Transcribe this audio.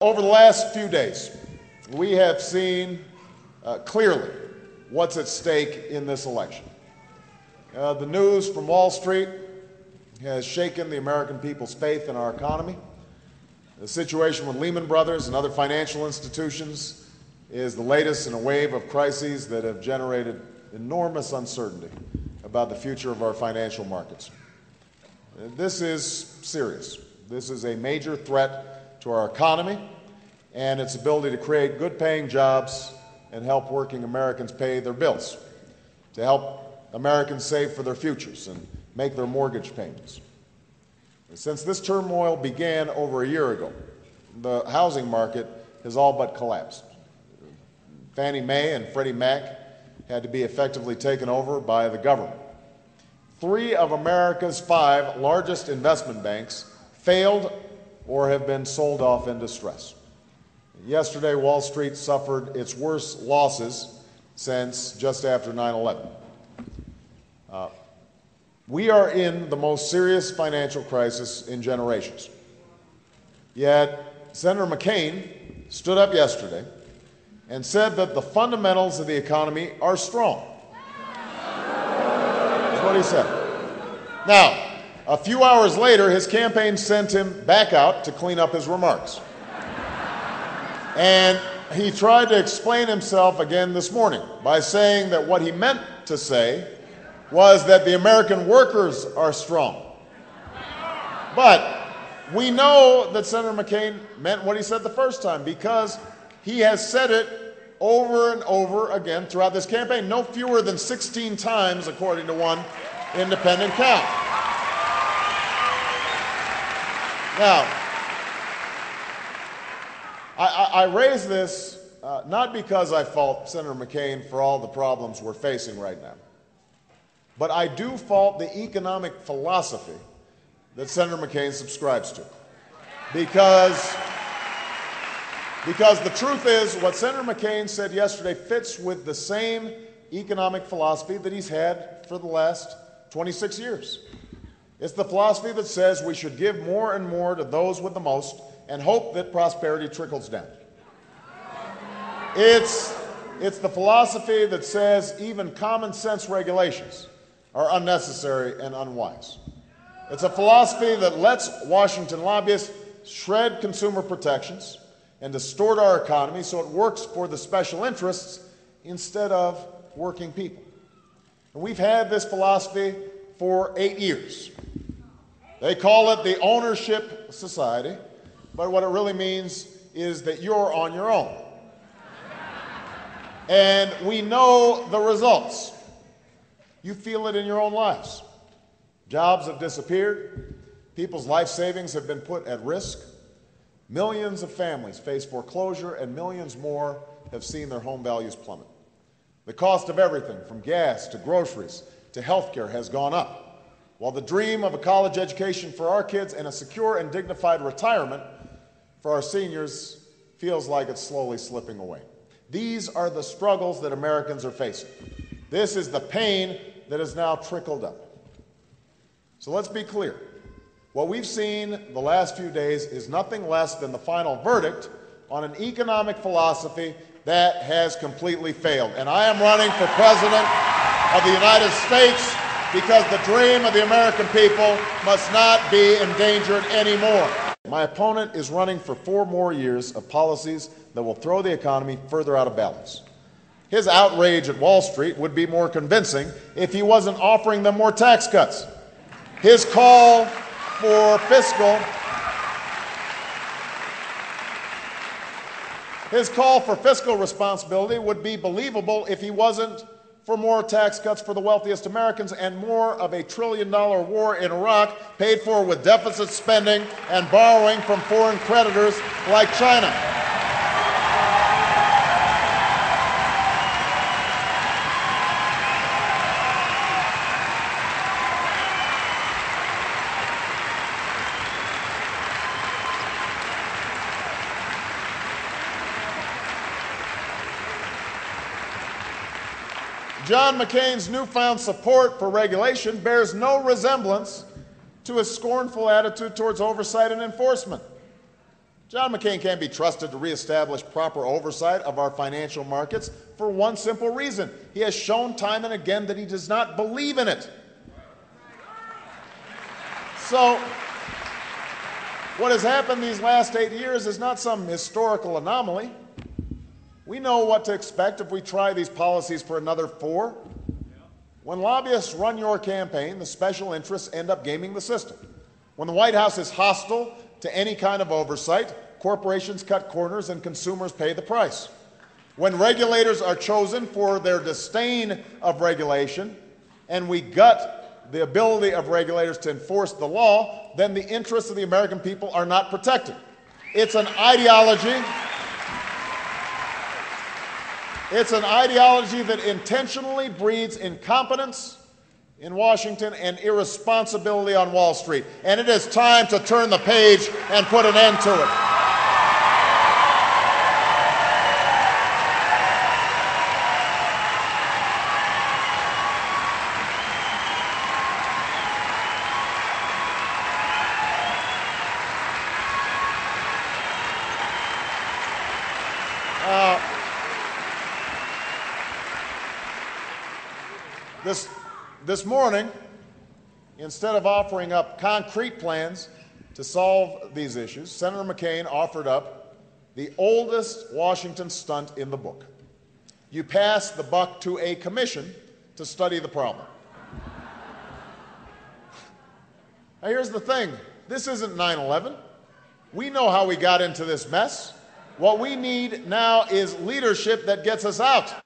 Over the last few days, we have seen clearly what's at stake in this election. The news from Wall Street has shaken the American people's faith in our economy. The situation with Lehman Brothers and other financial institutions is the latest in a wave of crises that have generated enormous uncertainty about the future of our financial markets. This is serious. This is a major threat to our economy and its ability to create good-paying jobs and help working Americans pay their bills, to help Americans save for their futures and make their mortgage payments. Since this turmoil began over a year ago, the housing market has all but collapsed. Fannie Mae and Freddie Mac had to be effectively taken over by the government. 3 of America's 5 largest investment banks failed or have been sold off in distress. Yesterday, Wall Street suffered its worst losses since just after 9/11. We are in the most serious financial crisis in generations. Yet, Senator McCain stood up yesterday and said that the fundamentals of the economy are strong. That's what he said. Now, a few hours later, his campaign sent him back out to clean up his remarks. And he tried to explain himself again this morning by saying that what he meant to say was that the American workers are strong. But we know that Senator McCain meant what he said the first time, because he has said it over and over again throughout this campaign, no fewer than 16 times, according to one independent count. Now, I raise this not because I fault Senator McCain for all the problems we're facing right now, but I do fault the economic philosophy that Senator McCain subscribes to. Because the truth is, what Senator McCain said yesterday fits with the same economic philosophy that he's had for the last 26 years. It's the philosophy that says we should give more and more to those with the most and hope that prosperity trickles down. It's the philosophy that says even common sense regulations are unnecessary and unwise. It's a philosophy that lets Washington lobbyists shred consumer protections and distort our economy so it works for the special interests instead of working people. And we've had this philosophy for 8 years. They call it the ownership society, but what it really means is that you're on your own. And we know the results. You feel it in your own lives. Jobs have disappeared. People's life savings have been put at risk. Millions of families face foreclosure, and millions more have seen their home values plummet. The cost of everything from gas to groceries to health care has gone up, while the dream of a college education for our kids and a secure and dignified retirement for our seniors feels like it's slowly slipping away. These are the struggles that Americans are facing. This is the pain that has now trickled up. So let's be clear. What we've seen the last few days is nothing less than the final verdict on an economic philosophy that has completely failed. And I am running for President of the United States because the dream of the American people must not be endangered anymore. My opponent is running for 4 more years of policies that will throw the economy further out of balance. His outrage at Wall Street would be more convincing if he wasn't offering them more tax cuts. His call for fiscal responsibility would be believable if he wasn't for more tax cuts for the wealthiest Americans and more of a $1 trillion war in Iraq paid for with deficit spending and borrowing from foreign creditors like China. John McCain's newfound support for regulation bears no resemblance to his scornful attitude towards oversight and enforcement. John McCain can't be trusted to reestablish proper oversight of our financial markets for one simple reason. He has shown time and again that he does not believe in it. So, what has happened these last 8 years is not some historical anomaly. We know what to expect if we try these policies for another 4. When lobbyists run your campaign, the special interests end up gaming the system. When the White House is hostile to any kind of oversight, corporations cut corners and consumers pay the price. When regulators are chosen for their disdain of regulation, and we gut the ability of regulators to enforce the law, then the interests of the American people are not protected. It's an ideology. It's an ideology that intentionally breeds incompetence in Washington and irresponsibility on Wall Street. And it is time to turn the page and put an end to it. This morning, instead of offering up concrete plans to solve these issues, Senator McCain offered up the oldest Washington stunt in the book. You pass the buck to a commission to study the problem. Now, here's the thing. This isn't 9/11. We know how we got into this mess. What we need now is leadership that gets us out.